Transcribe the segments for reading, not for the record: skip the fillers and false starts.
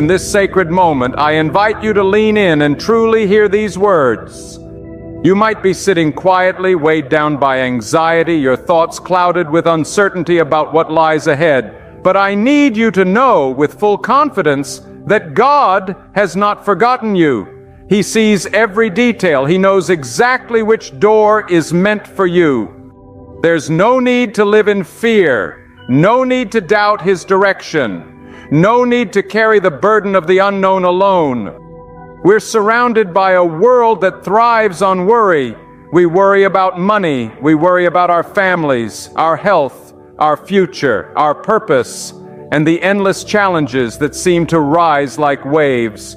In this sacred moment, I invite you to lean in and truly hear these words. You might be sitting quietly, weighed down by anxiety, your thoughts clouded with uncertainty about what lies ahead. But I need you to know with full confidence that God has not forgotten you. He sees every detail. He knows exactly which door is meant for you. There's no need to live in fear, no need to doubt His direction. No need to carry the burden of the unknown alone. We're surrounded by a world that thrives on worry. We worry about money. We worry about our families, our health, our future, our purpose, and the endless challenges that seem to rise like waves.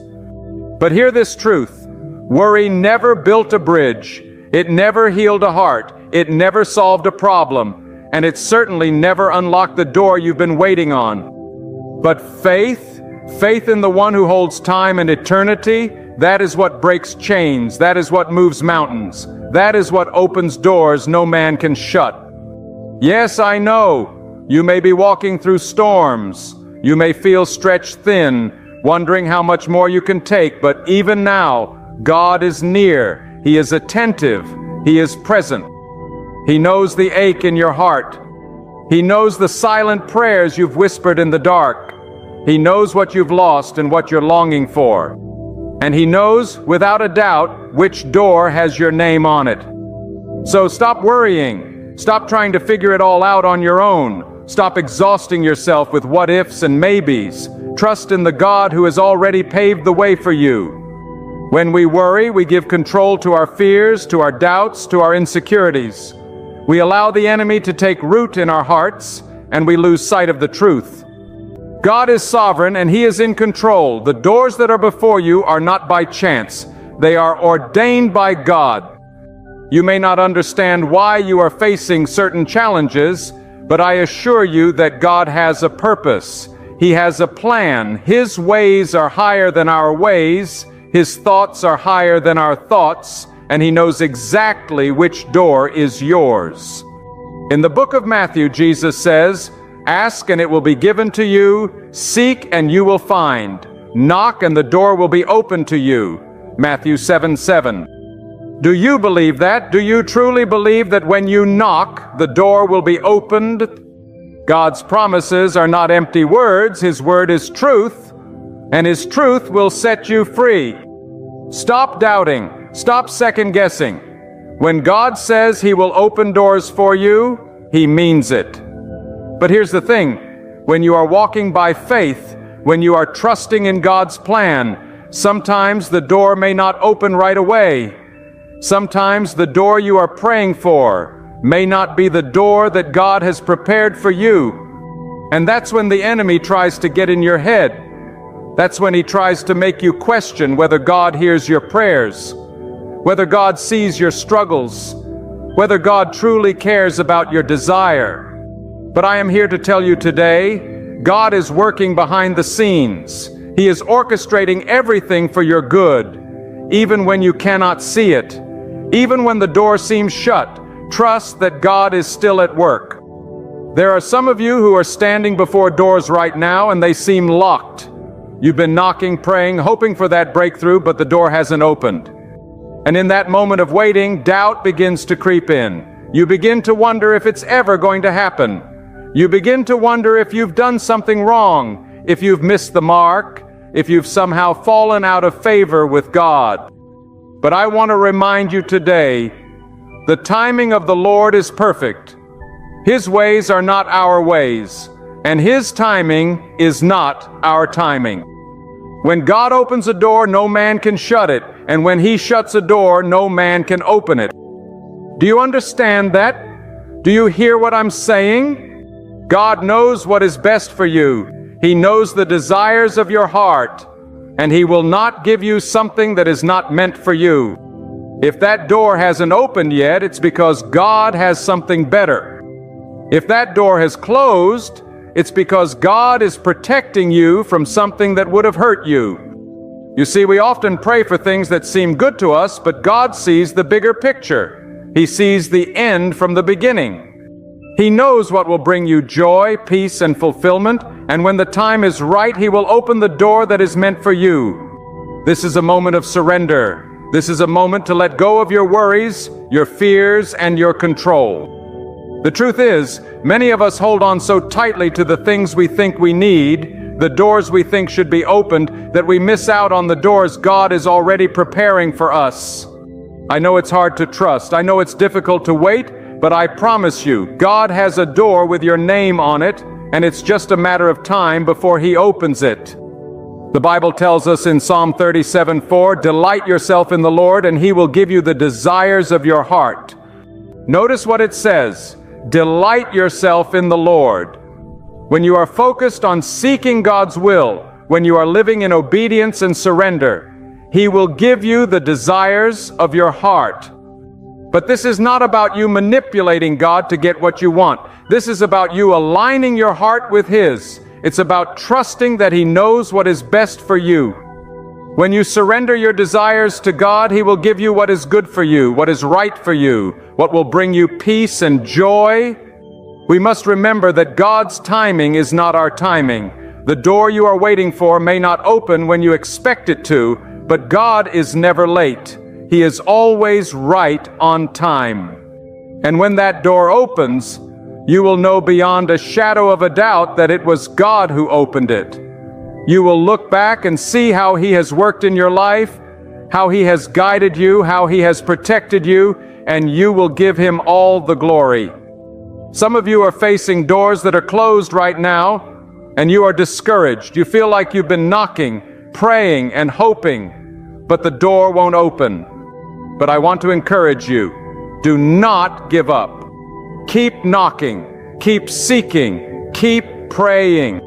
But hear this truth. Worry never built a bridge. It never healed a heart. It never solved a problem. And it certainly never unlocked the door you've been waiting on. But faith in the one who holds time and eternity, that is what breaks chains, that is what moves mountains, that is what opens doors no man can shut. Yes, I know, you may be walking through storms, you may feel stretched thin, wondering how much more you can take, but even now, God is near, He is attentive, He is present. He knows the ache in your heart. He knows the silent prayers you've whispered in the dark. He knows what you've lost and what you're longing for. And He knows, without a doubt, which door has your name on it. So stop worrying. Stop trying to figure it all out on your own. Stop exhausting yourself with what-ifs and maybes. Trust in the God who has already paved the way for you. When we worry, we give control to our fears, to our doubts, to our insecurities. We allow the enemy to take root in our hearts, and we lose sight of the truth. God is sovereign and He is in control. The doors that are before you are not by chance. They are ordained by God. You may not understand why you are facing certain challenges, but I assure you that God has a purpose. He has a plan. His ways are higher than our ways. His thoughts are higher than our thoughts, and He knows exactly which door is yours. In the book of Matthew, Jesus says, "Ask and it will be given to you. Seek and you will find. Knock and the door will be opened to you." Matthew 7:7. Do you believe that? Do you truly believe that when you knock, the door will be opened? God's promises are not empty words. His word is truth, and His truth will set you free. Stop doubting. Stop second-guessing. When God says He will open doors for you, He means it. But here's the thing, when you are walking by faith, when you are trusting in God's plan, sometimes the door may not open right away. Sometimes the door you are praying for may not be the door that God has prepared for you. And that's when the enemy tries to get in your head. That's when he tries to make you question whether God hears your prayers, whether God sees your struggles, whether God truly cares about your desire. But I am here to tell you today, God is working behind the scenes. He is orchestrating everything for your good, even when you cannot see it. Even when the door seems shut, trust that God is still at work. There are some of you who are standing before doors right now and they seem locked. You've been knocking, praying, hoping for that breakthrough, but the door hasn't opened. And in that moment of waiting, doubt begins to creep in. You begin to wonder if it's ever going to happen. You begin to wonder if you've done something wrong, if you've missed the mark, if you've somehow fallen out of favor with God. But I want to remind you today, the timing of the Lord is perfect. His ways are not our ways, and His timing is not our timing. When God opens a door, no man can shut it, and when He shuts a door, no man can open it. Do you understand that? Do you hear what I'm saying? God knows what is best for you. He knows the desires of your heart, and He will not give you something that is not meant for you. If that door hasn't opened yet, it's because God has something better. If that door has closed, it's because God is protecting you from something that would have hurt you. You see, we often pray for things that seem good to us, but God sees the bigger picture. He sees the end from the beginning. He knows what will bring you joy, peace, and fulfillment, and when the time is right, He will open the door that is meant for you. This is a moment of surrender. This is a moment to let go of your worries, your fears, and your control. The truth is, many of us hold on so tightly to the things we think we need, the doors we think should be opened, that we miss out on the doors God is already preparing for us. I know it's hard to trust. I know it's difficult to wait, but I promise you, God has a door with your name on it, and it's just a matter of time before He opens it. The Bible tells us in Psalm 37:4, "Delight yourself in the Lord, and He will give you the desires of your heart." Notice what it says, delight yourself in the Lord. When you are focused on seeking God's will, when you are living in obedience and surrender, He will give you the desires of your heart. But this is not about you manipulating God to get what you want. This is about you aligning your heart with His. It's about trusting that He knows what is best for you. When you surrender your desires to God, He will give you what is good for you, what is right for you, what will bring you peace and joy. We must remember that God's timing is not our timing. The door you are waiting for may not open when you expect it to, but God is never late. He is always right on time. And when that door opens, you will know beyond a shadow of a doubt that it was God who opened it. You will look back and see how He has worked in your life, how He has guided you, how He has protected you, and you will give Him all the glory. Some of you are facing doors that are closed right now, and you are discouraged. You feel like you've been knocking, praying, and hoping, but the door won't open. But I want to encourage you, do not give up. Keep knocking, keep seeking, keep praying.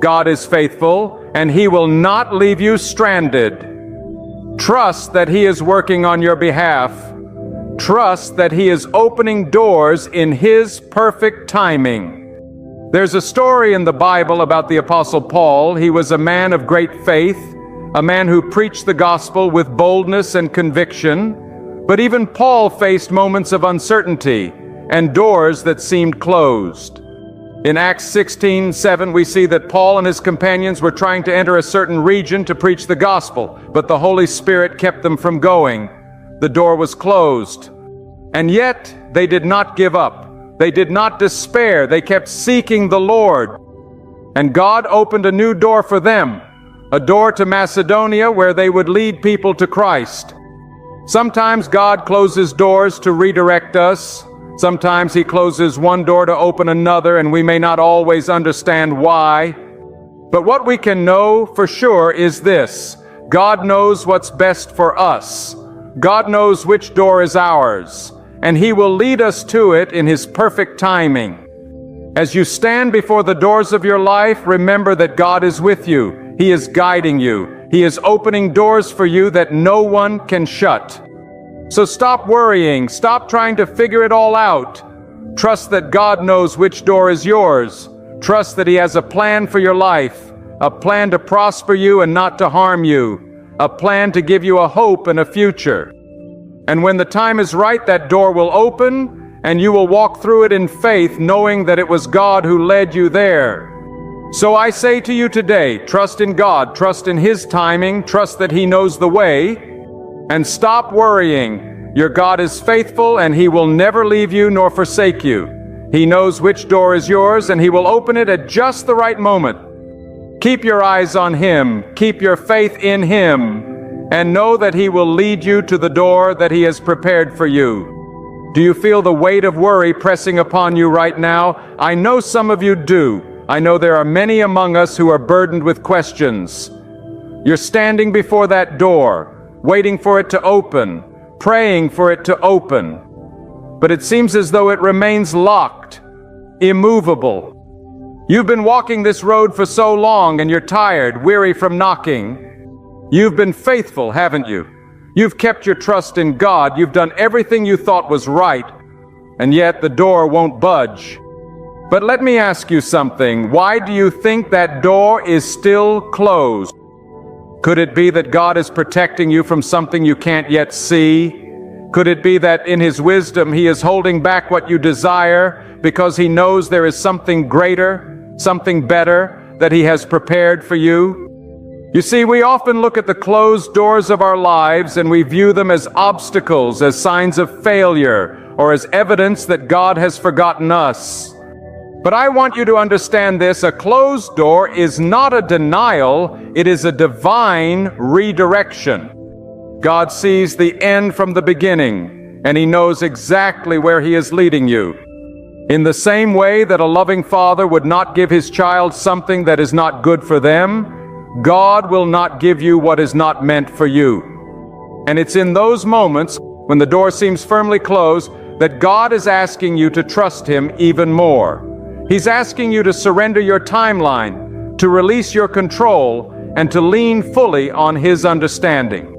God is faithful, and He will not leave you stranded. Trust that He is working on your behalf. Trust that He is opening doors in His perfect timing. There's a story in the Bible about the Apostle Paul. He was a man of great faith, a man who preached the gospel with boldness and conviction. But even Paul faced moments of uncertainty and doors that seemed closed. In Acts 16:7, we see that Paul and his companions were trying to enter a certain region to preach the gospel, but the Holy Spirit kept them from going. The door was closed. And yet, they did not give up. They did not despair. They kept seeking the Lord. And God opened a new door for them, a door to Macedonia where they would lead people to Christ. Sometimes God closes doors to redirect us. Sometimes He closes one door to open another, and we may not always understand why. But what we can know for sure is this: God knows what's best for us. God knows which door is ours, and He will lead us to it in His perfect timing. As you stand before the doors of your life, remember that God is with you. He is guiding you. He is opening doors for you that no one can shut. So stop worrying. Stop trying to figure it all out. Trust that God knows which door is yours. Trust that He has a plan for your life, a plan to prosper you and not to harm you, a plan to give you a hope and a future. And when the time is right, that door will open, and you will walk through it in faith, knowing that it was God who led you there. So I say to you today, trust in God, trust in His timing, trust that He knows the way, and stop worrying. Your God is faithful, and He will never leave you nor forsake you. He knows which door is yours, and He will open it at just the right moment. Keep your eyes on Him, keep your faith in Him, and know that He will lead you to the door that He has prepared for you. Do you feel the weight of worry pressing upon you right now? I know some of you do. I know there are many among us who are burdened with questions. You're standing before that door, waiting for it to open, praying for it to open. But it seems as though it remains locked, immovable. You've been walking this road for so long, and you're tired, weary from knocking. You've been faithful, haven't you? You've kept your trust in God. You've done everything you thought was right, and yet the door won't budge. But let me ask you something. Why do you think that door is still closed? Could it be that God is protecting you from something you can't yet see? Could it be that in His wisdom He is holding back what you desire because He knows there is something greater, something better that He has prepared for you? You see, we often look at the closed doors of our lives and we view them as obstacles, as signs of failure, or as evidence that God has forgotten us. But I want you to understand this: a closed door is not a denial, it is a divine redirection. God sees the end from the beginning, and He knows exactly where He is leading you. In the same way that a loving father would not give his child something that is not good for them, God will not give you what is not meant for you. And it's in those moments, when the door seems firmly closed, that God is asking you to trust Him even more. He's asking you to surrender your timeline, to release your control, and to lean fully on His understanding.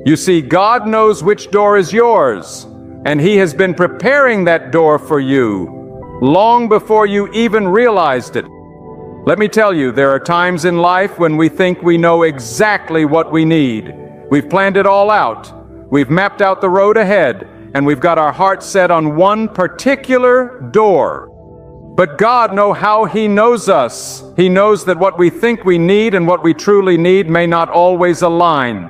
You see, God knows which door is yours, and He has been preparing that door for you long before you even realized it. Let me tell you, there are times in life when we think we know exactly what we need. We've planned it all out. We've mapped out the road ahead, and we've got our heart set on one particular door. But God knows how He knows us. He knows that what we think we need and what we truly need may not always align.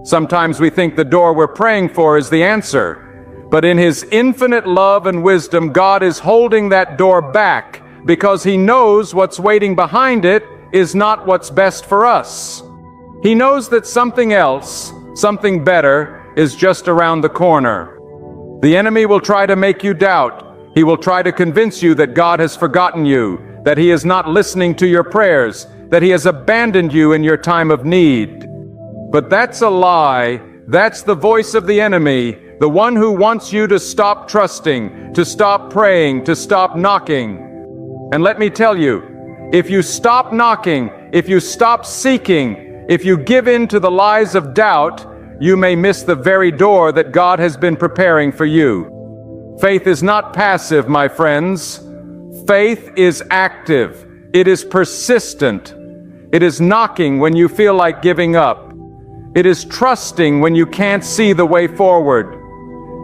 Sometimes we think the door we're praying for is the answer. But in His infinite love and wisdom, God is holding that door back because He knows what's waiting behind it is not what's best for us. He knows that something else, something better, is just around the corner. The enemy will try to make you doubt. He will try to convince you that God has forgotten you, that He is not listening to your prayers, that He has abandoned you in your time of need. But that's a lie. That's the voice of the enemy, the one who wants you to stop trusting, to stop praying, to stop knocking. And let me tell you, if you stop knocking, if you stop seeking, if you give in to the lies of doubt, you may miss the very door that God has been preparing for you. Faith is not passive, my friends. Faith is active. It is persistent. It is knocking when you feel like giving up. It is trusting when you can't see the way forward.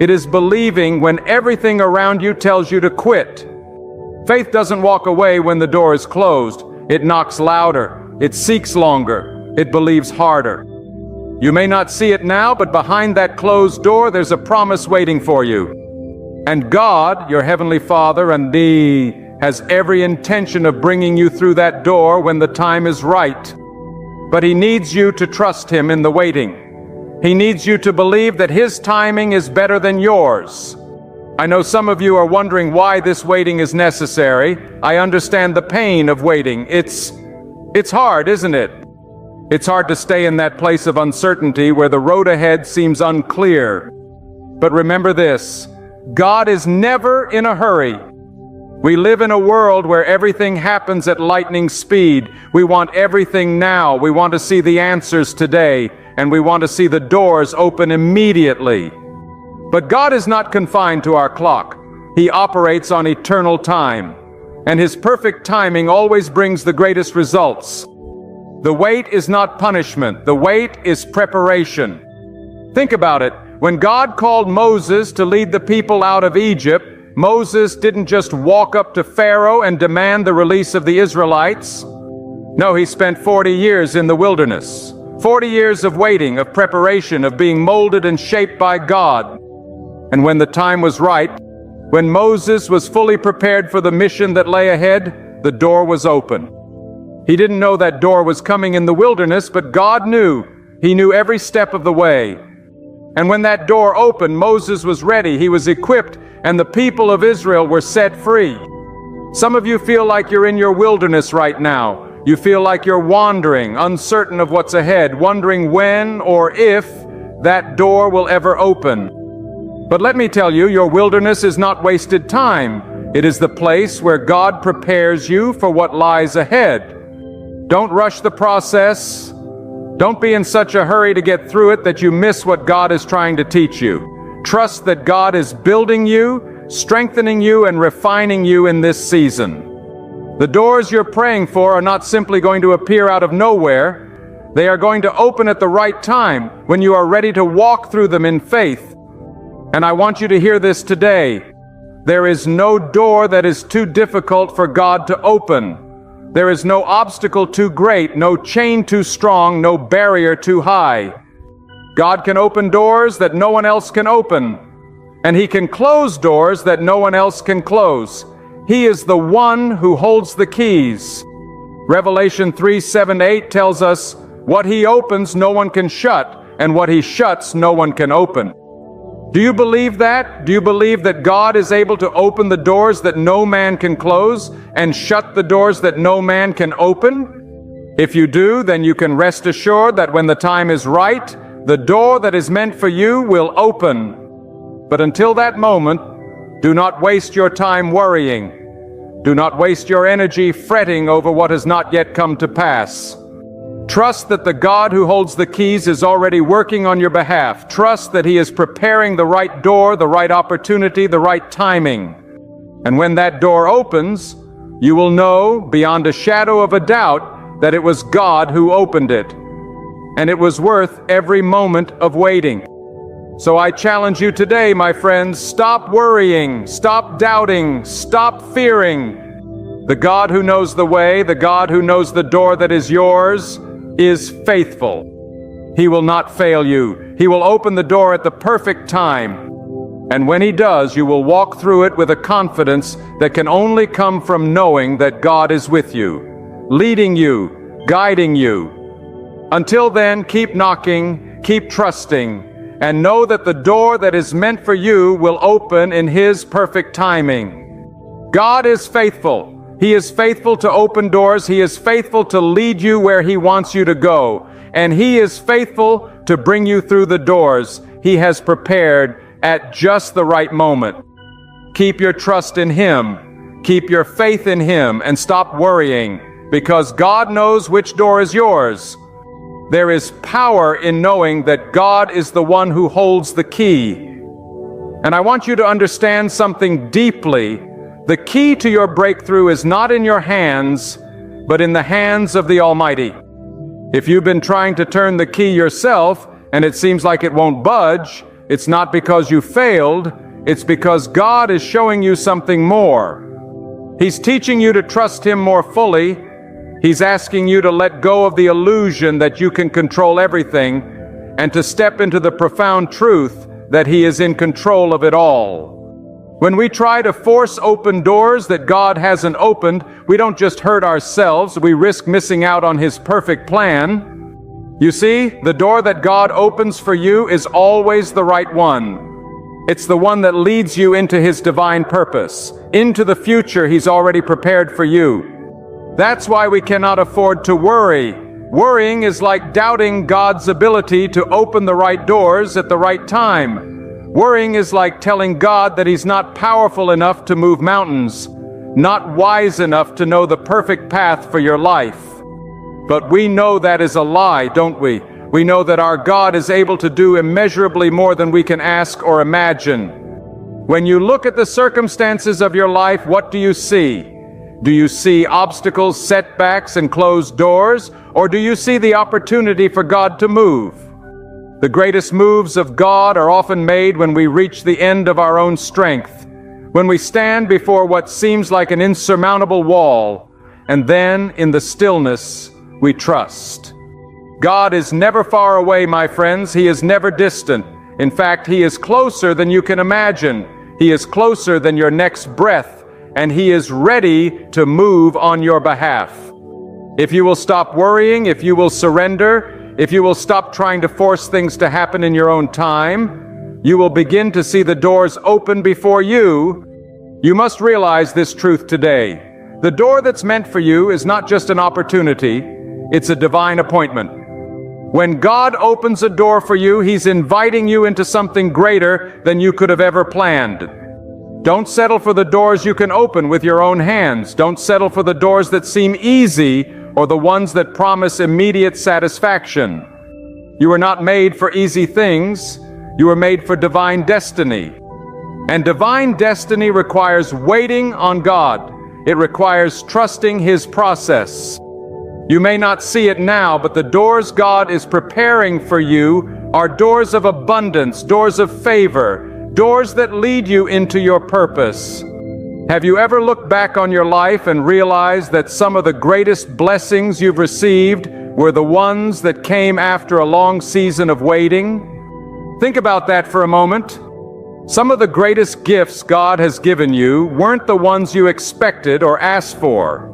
It is believing when everything around you tells you to quit. Faith doesn't walk away when the door is closed. It knocks louder. It seeks longer. It believes harder. You may not see it now, but behind that closed door, there's a promise waiting for you. And God, your Heavenly Father, and He has every intention of bringing you through that door when the time is right. But He needs you to trust Him in the waiting. He needs you to believe that His timing is better than yours. I know some of you are wondering why this waiting is necessary. I understand the pain of waiting. It's hard, isn't it? It's hard to stay in that place of uncertainty where the road ahead seems unclear. But remember this: God is never in a hurry. We live in a world where everything happens at lightning speed. We want everything now. We want to see the answers today, and we want to see the doors open immediately. But God is not confined to our clock. He operates on eternal time, and His perfect timing always brings the greatest results. The wait is not punishment. The wait is preparation. Think about it. When God called Moses to lead the people out of Egypt, Moses didn't just walk up to Pharaoh and demand the release of the Israelites. No, he spent 40 years in the wilderness. 40 years of waiting, of preparation, of being molded and shaped by God. And when the time was right, when Moses was fully prepared for the mission that lay ahead, the door was open. He didn't know that door was coming in the wilderness, but God knew. He knew every step of the way. And when that door opened, Moses was ready, he was equipped, and the people of Israel were set free. Some of you feel like you're in your wilderness right now. You feel like you're wandering, uncertain of what's ahead, wondering when or if that door will ever open. But let me tell you, your wilderness is not wasted time. It is the place where God prepares you for what lies ahead. Don't rush the process. Don't be in such a hurry to get through it that you miss what God is trying to teach you. Trust that God is building you, strengthening you, and refining you in this season. The doors you're praying for are not simply going to appear out of nowhere. They are going to open at the right time when you are ready to walk through them in faith. And I want you to hear this today. There is no door that is too difficult for God to open. There is no obstacle too great, no chain too strong, no barrier too high. God can open doors that no one else can open, and He can close doors that no one else can close. He is the one who holds the keys. Revelation 3:7-8 tells us, what He opens no one can shut, and what He shuts no one can open. Do you believe that? Do you believe that God is able to open the doors that no man can close and shut the doors that no man can open? If you do, then you can rest assured that when the time is right, the door that is meant for you will open. But until that moment, do not waste your time worrying. Do not waste your energy fretting over what has not yet come to pass. Trust that the God who holds the keys is already working on your behalf. Trust that He is preparing the right door, the right opportunity, the right timing. And when that door opens, you will know beyond a shadow of a doubt that it was God who opened it. And it was worth every moment of waiting. So I challenge you today, my friends, stop worrying, stop doubting, stop fearing. The God who knows the way, the God who knows the door that is yours, is faithful. He will not fail you. He will open the door at the perfect time. And when He does, you will walk through it with a confidence that can only come from knowing that God is with you, leading you, guiding you. Until then, keep knocking, keep trusting, and know that the door that is meant for you will open in His perfect timing. God is faithful. He is faithful to open doors. He is faithful to lead you where He wants you to go. And He is faithful to bring you through the doors He has prepared at just the right moment. Keep your trust in Him. Keep your faith in Him and stop worrying, because God knows which door is yours. There is power in knowing that God is the one who holds the key. And I want you to understand something deeply. The key to your breakthrough is not in your hands, but in the hands of the Almighty. If you've been trying to turn the key yourself and it seems like it won't budge, it's not because you failed, it's because God is showing you something more. He's teaching you to trust Him more fully. He's asking you to let go of the illusion that you can control everything and to step into the profound truth that He is in control of it all. When we try to force open doors that God hasn't opened, we don't just hurt ourselves, we risk missing out on His perfect plan. You see, the door that God opens for you is always the right one. It's the one that leads you into His divine purpose, into the future He's already prepared for you. That's why we cannot afford to worry. Worrying is like doubting God's ability to open the right doors at the right time. Worrying is like telling God that He's not powerful enough to move mountains, not wise enough to know the perfect path for your life. But we know that is a lie, don't we? We know that our God is able to do immeasurably more than we can ask or imagine. When you look at the circumstances of your life, what do you see? Do you see obstacles, setbacks, and closed doors? Or do you see the opportunity for God to move? The greatest moves of God are often made when we reach the end of our own strength, when we stand before what seems like an insurmountable wall, and then, in the stillness, we trust. God is never far away, my friends. He is never distant. In fact, He is closer than you can imagine. He is closer than your next breath, and He is ready to move on your behalf. If you will stop worrying, if you will surrender, if you will stop trying to force things to happen in your own time, you will begin to see the doors open before you. You must realize this truth today. The door that's meant for you is not just an opportunity, it's a divine appointment. When God opens a door for you, He's inviting you into something greater than you could have ever planned. Don't settle for the doors you can open with your own hands. Don't settle for the doors that seem easy or the ones that promise immediate satisfaction. You were not made for easy things. You were made for divine destiny. And divine destiny requires waiting on God. It requires trusting His process. You may not see it now, but the doors God is preparing for you are doors of abundance, doors of favor, doors that lead you into your purpose. Have you ever looked back on your life and realized that some of the greatest blessings you've received were the ones that came after a long season of waiting? Think about that for a moment. Some of the greatest gifts God has given you weren't the ones you expected or asked for.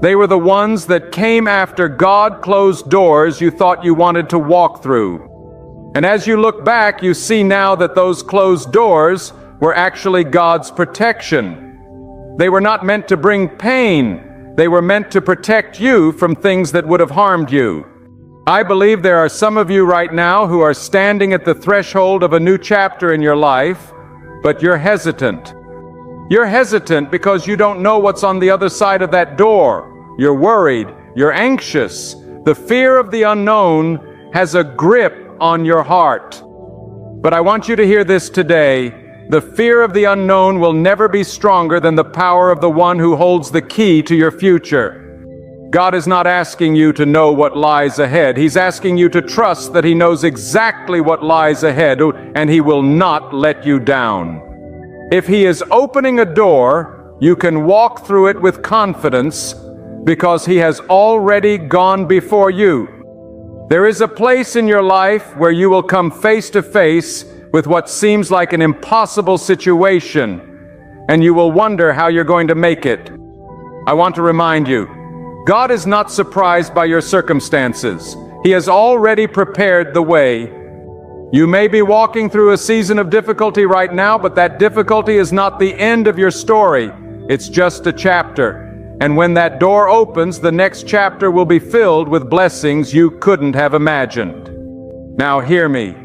They were the ones that came after God closed doors you thought you wanted to walk through. And as you look back, you see now that those closed doors were actually God's protection. They were not meant to bring pain. They were meant to protect you from things that would have harmed you. I believe there are some of you right now who are standing at the threshold of a new chapter in your life, but you're hesitant. You're hesitant because you don't know what's on the other side of that door. You're worried. You're anxious. The fear of the unknown has a grip on your heart. But I want you to hear this today. The fear of the unknown will never be stronger than the power of the one who holds the key to your future. God is not asking you to know what lies ahead. He's asking you to trust that He knows exactly what lies ahead, and He will not let you down. If He is opening a door, you can walk through it with confidence because He has already gone before you. There is a place in your life where you will come face to face with what seems like an impossible situation, and you will wonder how you're going to make it. I want to remind you, God is not surprised by your circumstances. He has already prepared the way. You may be walking through a season of difficulty right now, but that difficulty is not the end of your story. It's just a chapter. And when that door opens, the next chapter will be filled with blessings you couldn't have imagined. Now hear me.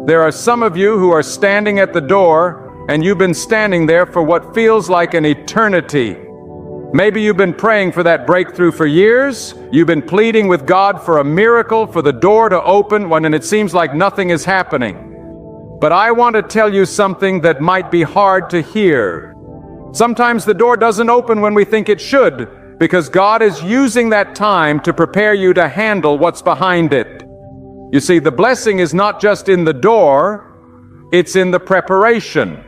There are some of you who are standing at the door, and you've been standing there for what feels like an eternity. Maybe you've been praying for that breakthrough for years. You've been pleading with God for a miracle, for the door to open when it seems like nothing is happening. But I want to tell you something that might be hard to hear. Sometimes the door doesn't open when we think it should, because God is using that time to prepare you to handle what's behind it. You see, the blessing is not just in the door, it's in the preparation.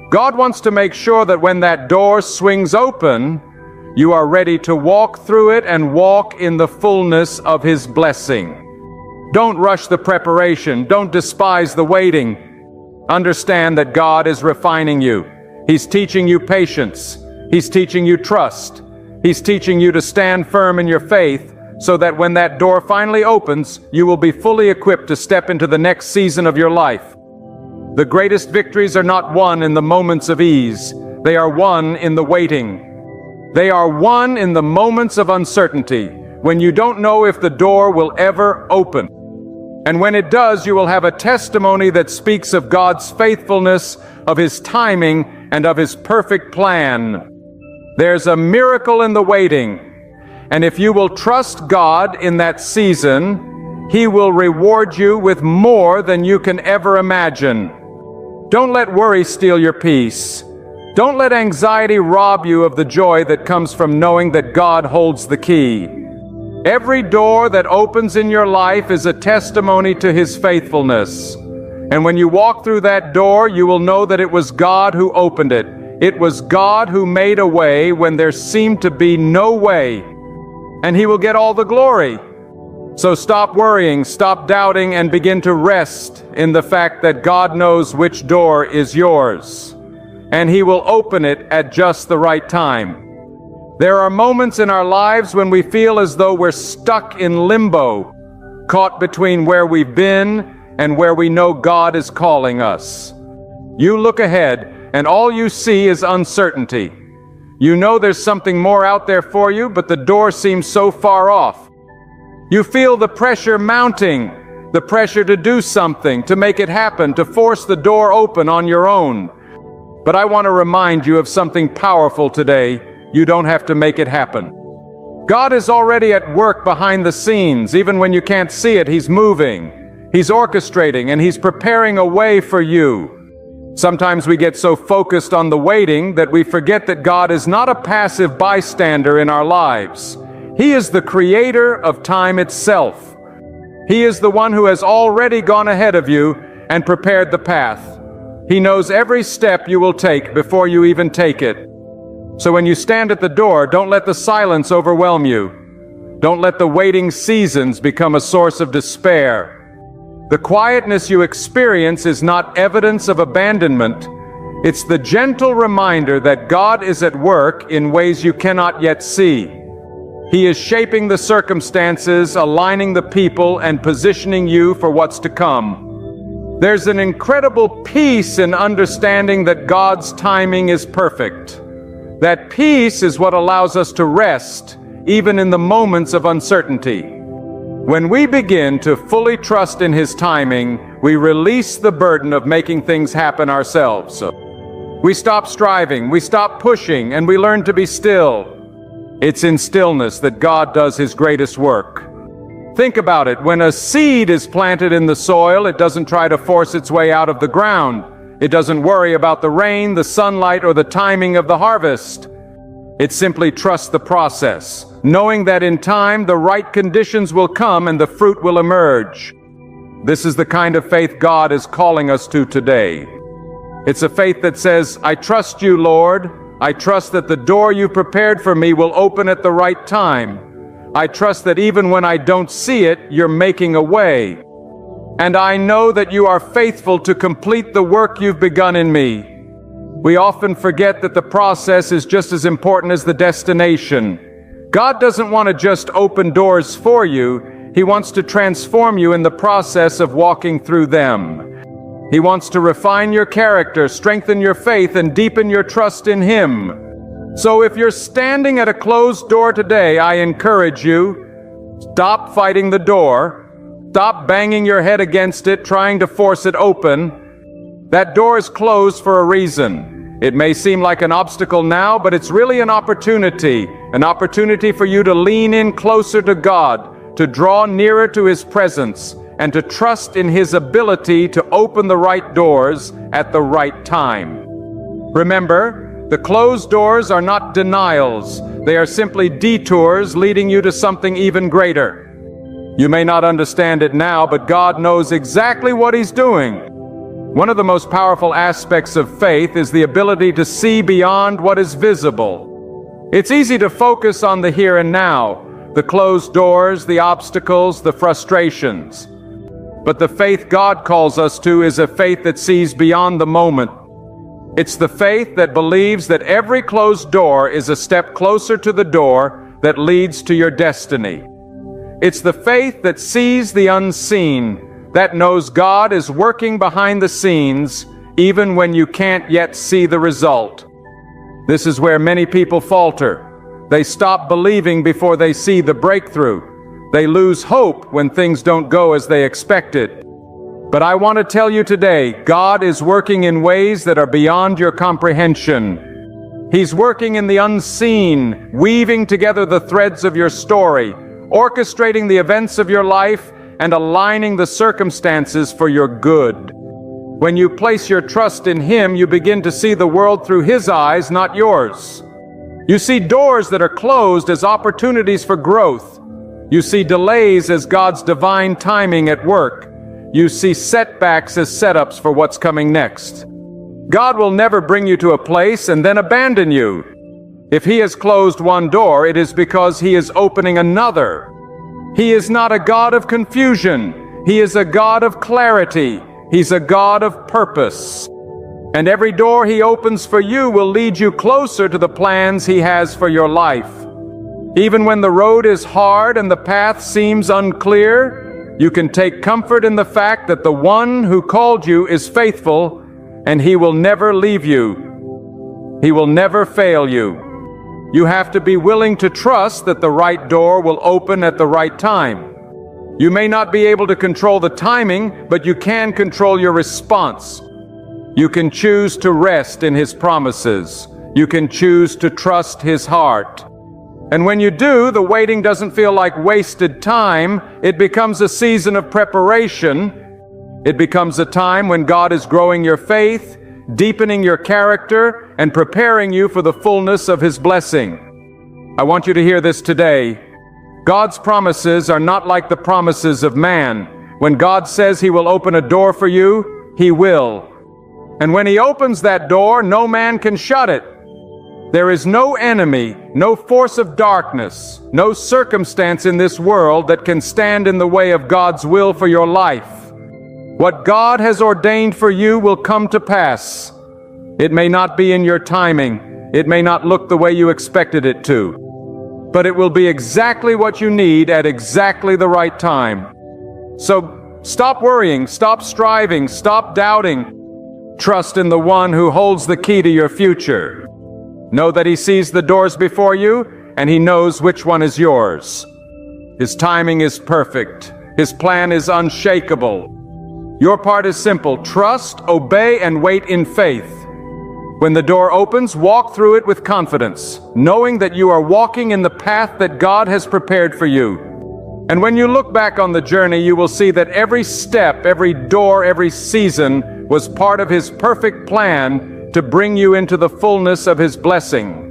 God wants to make sure that when that door swings open, you are ready to walk through it and walk in the fullness of His blessing. Don't rush the preparation. Don't despise the waiting. Understand that God is refining you. He's teaching you patience. He's teaching you trust. He's teaching you to stand firm in your faith so that when that door finally opens, you will be fully equipped to step into the next season of your life. The greatest victories are not won in the moments of ease. They are won in the waiting. They are won in the moments of uncertainty, when you don't know if the door will ever open. And when it does, you will have a testimony that speaks of God's faithfulness, of His timing, and of His perfect plan. There's a miracle in the waiting. And if you will trust God in that season, He will reward you with more than you can ever imagine. Don't let worry steal your peace. Don't let anxiety rob you of the joy that comes from knowing that God holds the key. Every door that opens in your life is a testimony to His faithfulness. And when you walk through that door, you will know that it was God who opened it. It was God who made a way when there seemed to be no way. And He will get all the glory. So stop worrying, stop doubting, and begin to rest in the fact that God knows which door is yours. And He will open it at just the right time. There are moments in our lives when we feel as though we're stuck in limbo, caught between where we've been and where we know God is calling us. You look ahead, and all you see is uncertainty. You know there's something more out there for you, but the door seems so far off. You feel the pressure mounting, the pressure to do something, to make it happen, to force the door open on your own. But I want to remind you of something powerful today. You don't have to make it happen. God is already at work behind the scenes. Even when you can't see it, He's moving. He's orchestrating, and He's preparing a way for you. Sometimes we get so focused on the waiting that we forget that God is not a passive bystander in our lives. He is the creator of time itself. He is the one who has already gone ahead of you and prepared the path. He knows every step you will take before you even take it. So when you stand at the door, don't let the silence overwhelm you. Don't let the waiting seasons become a source of despair. The quietness you experience is not evidence of abandonment. It's the gentle reminder that God is at work in ways you cannot yet see. He is shaping the circumstances, aligning the people, and positioning you for what's to come. There's an incredible peace in understanding that God's timing is perfect. That peace is what allows us to rest, even in the moments of uncertainty. When we begin to fully trust in His timing, we release the burden of making things happen ourselves. We stop striving, we stop pushing, and we learn to be still. It's in stillness that God does His greatest work. Think about it. When a seed is planted in the soil, it doesn't try to force its way out of the ground. It doesn't worry about the rain, the sunlight, or the timing of the harvest. It simply trusts the process, knowing that in time the right conditions will come and the fruit will emerge. This is the kind of faith God is calling us to today. It's a faith that says, I trust you, Lord. I trust that the door you prepared for me will open at the right time. I trust that even when I don't see it, you're making a way. And I know that you are faithful to complete the work you've begun in me. We often forget that the process is just as important as the destination. God doesn't want to just open doors for you. He wants to transform you in the process of walking through them. He wants to refine your character, strengthen your faith, and deepen your trust in Him. So if you're standing at a closed door today, I encourage you, stop fighting the door. Stop banging your head against it, trying to force it open. That door is closed for a reason. It may seem like an obstacle now, but it's really an opportunity for you to lean in closer to God, to draw nearer to His presence, and to trust in His ability to open the right doors at the right time. Remember, the closed doors are not denials. They are simply detours leading you to something even greater. You may not understand it now, but God knows exactly what He's doing. One of the most powerful aspects of faith is the ability to see beyond what is visible. It's easy to focus on the here and now, the closed doors, the obstacles, the frustrations. But the faith God calls us to is a faith that sees beyond the moment. It's the faith that believes that every closed door is a step closer to the door that leads to your destiny. It's the faith that sees the unseen, that knows God is working behind the scenes, even when you can't yet see the result. This is where many people falter. They stop believing before they see the breakthrough. They lose hope when things don't go as they expected. But I want to tell you today, God is working in ways that are beyond your comprehension. He's working in the unseen, weaving together the threads of your story, orchestrating the events of your life, and aligning the circumstances for your good. When you place your trust in Him, you begin to see the world through His eyes, not yours. You see doors that are closed as opportunities for growth. You see delays as God's divine timing at work. You see setbacks as setups for what's coming next. God will never bring you to a place and then abandon you. If He has closed one door, it is because He is opening another. He is not a God of confusion. He is a God of clarity. He's a God of purpose. And every door He opens for you will lead you closer to the plans He has for your life. Even when the road is hard and the path seems unclear, you can take comfort in the fact that the one who called you is faithful, and He will never leave you. He will never fail you. You have to be willing to trust that the right door will open at the right time. You may not be able to control the timing, but you can control your response. You can choose to rest in His promises. You can choose to trust His heart. And when you do, the waiting doesn't feel like wasted time. It becomes a season of preparation. It becomes a time when God is growing your faith, deepening your character, and preparing you for the fullness of His blessing. I want you to hear this today. God's promises are not like the promises of man. When God says He will open a door for you, He will. And when He opens that door, no man can shut it. There is no enemy, no force of darkness, no circumstance in this world that can stand in the way of God's will for your life. What God has ordained for you will come to pass. It may not be in your timing. It may not look the way you expected it to. But it will be exactly what you need at exactly the right time. So stop worrying, stop striving, stop doubting. Trust in the one who holds the key to your future. Know that He sees the doors before you, and He knows which one is yours. His timing is perfect. His plan is unshakable. Your part is simple. Trust, obey, and wait in faith. When the door opens, walk through it with confidence, knowing that you are walking in the path that God has prepared for you. And when you look back on the journey, you will see that every step, every door, every season was part of His perfect plan to bring you into the fullness of His blessing.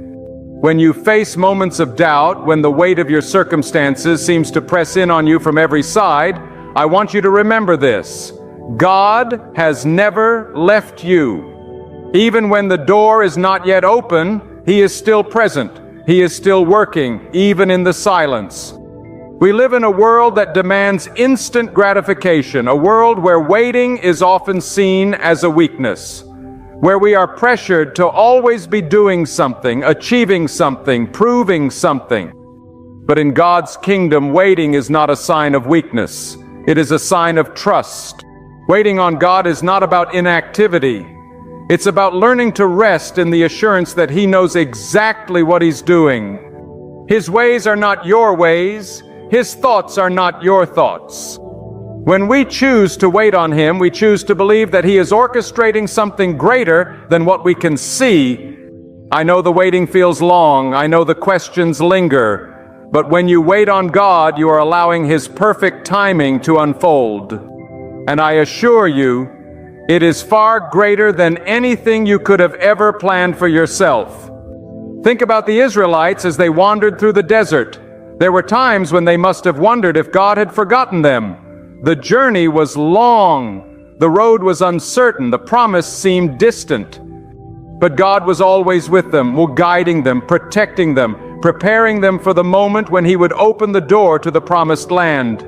When you face moments of doubt, when the weight of your circumstances seems to press in on you from every side, I want you to remember this. God has never left you. Even when the door is not yet open, He is still present. He is still working, even in the silence. We live in a world that demands instant gratification, a world where waiting is often seen as a weakness, where we are pressured to always be doing something, achieving something, proving something. But in God's kingdom, waiting is not a sign of weakness. It is a sign of trust. Waiting on God is not about inactivity. It's about learning to rest in the assurance that He knows exactly what He's doing. His ways are not your ways. His thoughts are not your thoughts. When we choose to wait on Him, we choose to believe that He is orchestrating something greater than what we can see. I know the waiting feels long. I know the questions linger. But when you wait on God, you are allowing His perfect timing to unfold. And I assure you, it is far greater than anything you could have ever planned for yourself. Think about the Israelites as they wandered through the desert. There were times when they must have wondered if God had forgotten them. The journey was long. The road was uncertain. The promise seemed distant. But God was always with them, guiding them, protecting them, preparing them for the moment when He would open the door to the promised land.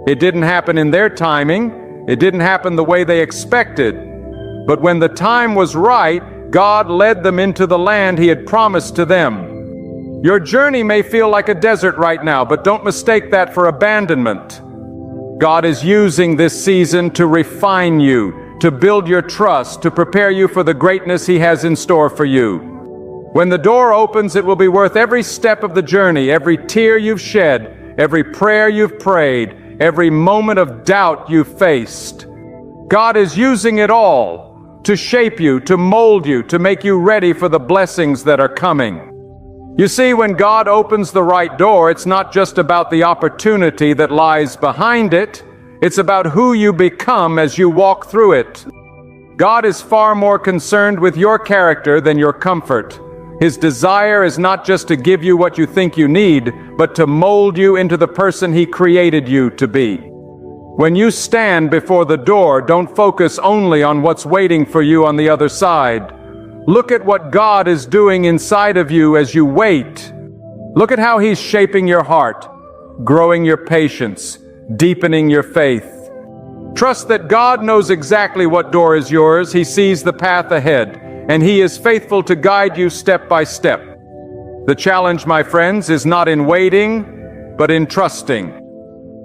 It didn't happen in their timing. It didn't happen the way they expected. But when the time was right, God led them into the land He had promised to them. Your journey may feel like a desert right now, but don't mistake that for abandonment. God is using this season to refine you, to build your trust, to prepare you for the greatness He has in store for you. When the door opens, it will be worth every step of the journey, every tear you've shed, every prayer you've prayed, every moment of doubt you've faced. God is using it all to shape you, to mold you, to make you ready for the blessings that are coming. You see, when God opens the right door, it's not just about the opportunity that lies behind it. It's about who you become as you walk through it. God is far more concerned with your character than your comfort. His desire is not just to give you what you think you need, but to mold you into the person He created you to be. When you stand before the door, don't focus only on what's waiting for you on the other side. Look at what God is doing inside of you as you wait. Look at how He's shaping your heart, growing your patience, deepening your faith. Trust that God knows exactly what door is yours. He sees the path ahead, and He is faithful to guide you step by step. The challenge, my friends, is not in waiting, but in trusting.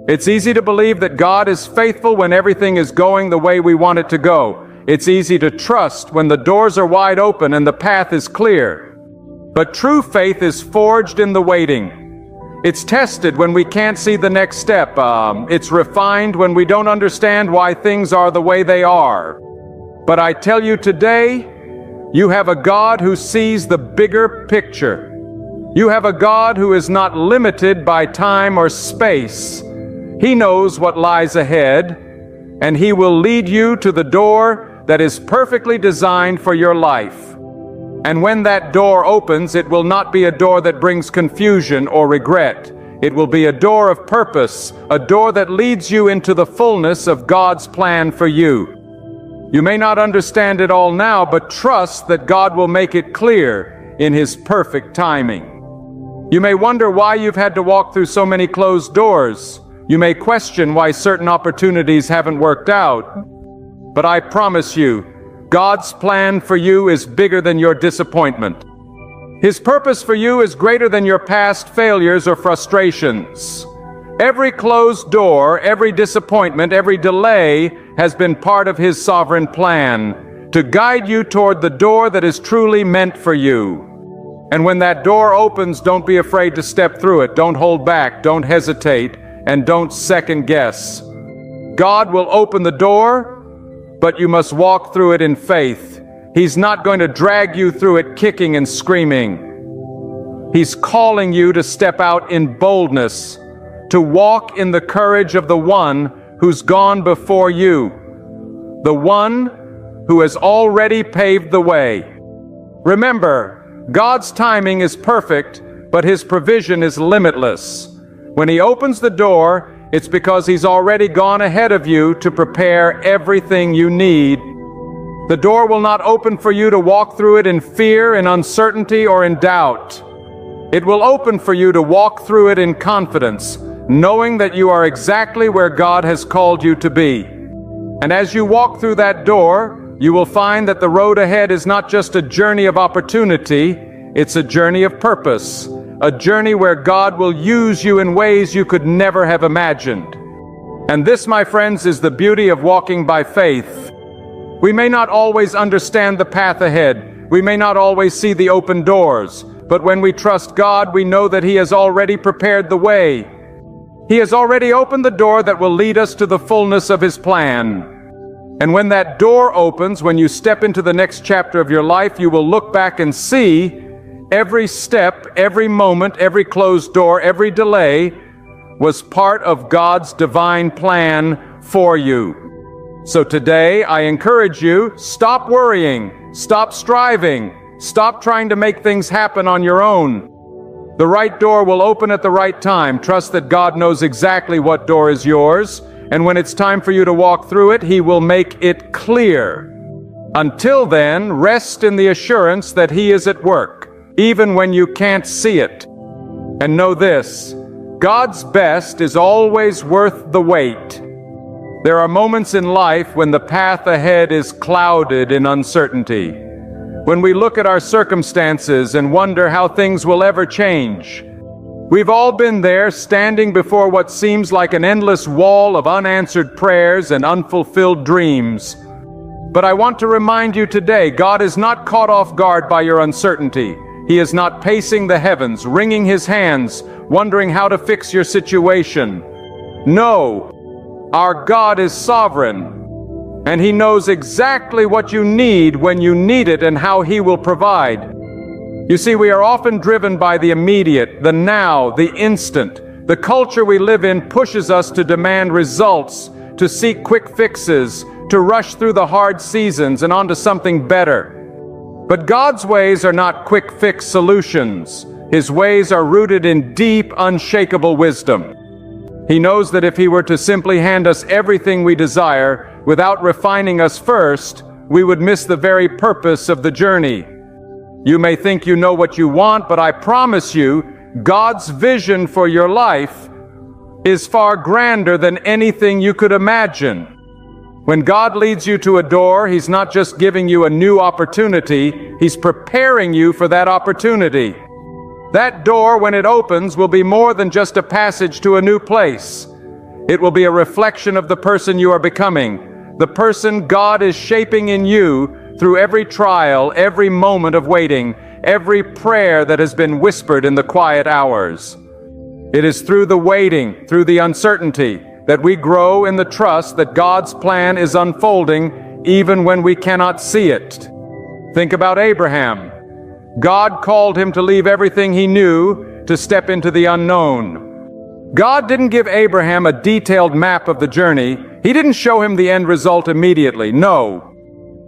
It's easy to believe that God is faithful when everything is going the way we want it to go. It's easy to trust when the doors are wide open and the path is clear. But true faith is forged in the waiting. It's tested when we can't see the next step. It's refined when we don't understand why things are the way they are. But I tell you today, you have a God who sees the bigger picture. You have a God who is not limited by time or space. He knows what lies ahead, and He will lead you to the door that is perfectly designed for your life. And when that door opens, it will not be a door that brings confusion or regret. It will be a door of purpose, a door that leads you into the fullness of God's plan for you. You may not understand it all now, but trust that God will make it clear in His perfect timing. You may wonder why you've had to walk through so many closed doors. You may question why certain opportunities haven't worked out. But I promise you, God's plan for you is bigger than your disappointment. His purpose for you is greater than your past failures or frustrations. Every closed door, every disappointment, every delay has been part of His sovereign plan to guide you toward the door that is truly meant for you. And when that door opens, don't be afraid to step through it. Don't hold back, don't hesitate, and don't second guess. God will open the door, but you must walk through it in faith. He's not going to drag you through it kicking and screaming. He's calling you to step out in boldness, to walk in the courage of the one who's gone before you, the one who has already paved the way. Remember, God's timing is perfect, but His provision is limitless. When He opens the door, it's because He's already gone ahead of you to prepare everything you need. The door will not open for you to walk through it in fear, in uncertainty, or in doubt. It will open for you to walk through it in confidence, knowing that you are exactly where God has called you to be. And as you walk through that door, you will find that the road ahead is not just a journey of opportunity, it's a journey of purpose, a journey where God will use you in ways you could never have imagined. And this, my friends, is the beauty of walking by faith. We may not always understand the path ahead, we may not always see the open doors, but when we trust God, we know that He has already prepared the way. He has already opened the door that will lead us to the fullness of His plan. And when that door opens, when you step into the next chapter of your life, you will look back and see every step, every moment, every closed door, every delay was part of God's divine plan for you. So today, I encourage you, stop worrying, stop striving, stop trying to make things happen on your own. The right door will open at the right time. Trust that God knows exactly what door is yours, and when it's time for you to walk through it, He will make it clear. Until then, rest in the assurance that He is at work, even when you can't see it. And know this, God's best is always worth the wait. There are moments in life when the path ahead is clouded in uncertainty, when we look at our circumstances and wonder how things will ever change. We've all been there, standing before what seems like an endless wall of unanswered prayers and unfulfilled dreams. But I want to remind you today, God is not caught off guard by your uncertainty. He is not pacing the heavens, wringing His hands, wondering how to fix your situation. No, our God is sovereign, and He knows exactly what you need when you need it and how He will provide. You see, we are often driven by the immediate, the now, the instant. The culture we live in pushes us to demand results, to seek quick fixes, to rush through the hard seasons and onto something better. But God's ways are not quick fix solutions. His ways are rooted in deep, unshakable wisdom. He knows that if He were to simply hand us everything we desire without refining us first, we would miss the very purpose of the journey. You may think you know what you want, but I promise you, God's vision for your life is far grander than anything you could imagine. When God leads you to a door, He's not just giving you a new opportunity, He's preparing you for that opportunity. That door, when it opens, will be more than just a passage to a new place. It will be a reflection of the person you are becoming, the person God is shaping in you through every trial, every moment of waiting, every prayer that has been whispered in the quiet hours. It is through the waiting, through the uncertainty, that we grow in the trust that God's plan is unfolding even when we cannot see it. Think about Abraham. God called him to leave everything he knew to step into the unknown. God didn't give Abraham a detailed map of the journey. He didn't show him the end result immediately. No.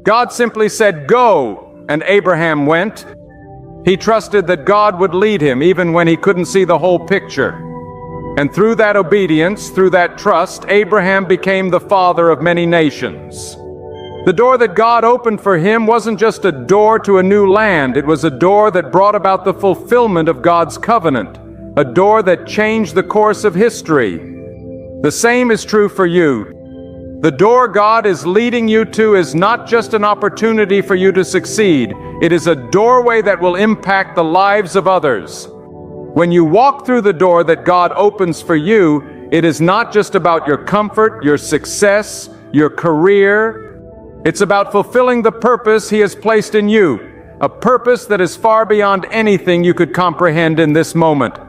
God simply said, "Go," and Abraham went. He trusted that God would lead him even when he couldn't see the whole picture. And through that obedience, through that trust, Abraham became the father of many nations. The door that God opened for him wasn't just a door to a new land, it was a door that brought about the fulfillment of God's covenant, a door that changed the course of history. The same is true for you. The door God is leading you to is not just an opportunity for you to succeed, it is a doorway that will impact the lives of others. When you walk through the door that God opens for you, it is not just about your comfort, your success, your career. It's about fulfilling the purpose He has placed in you, a purpose that is far beyond anything you could comprehend in this moment.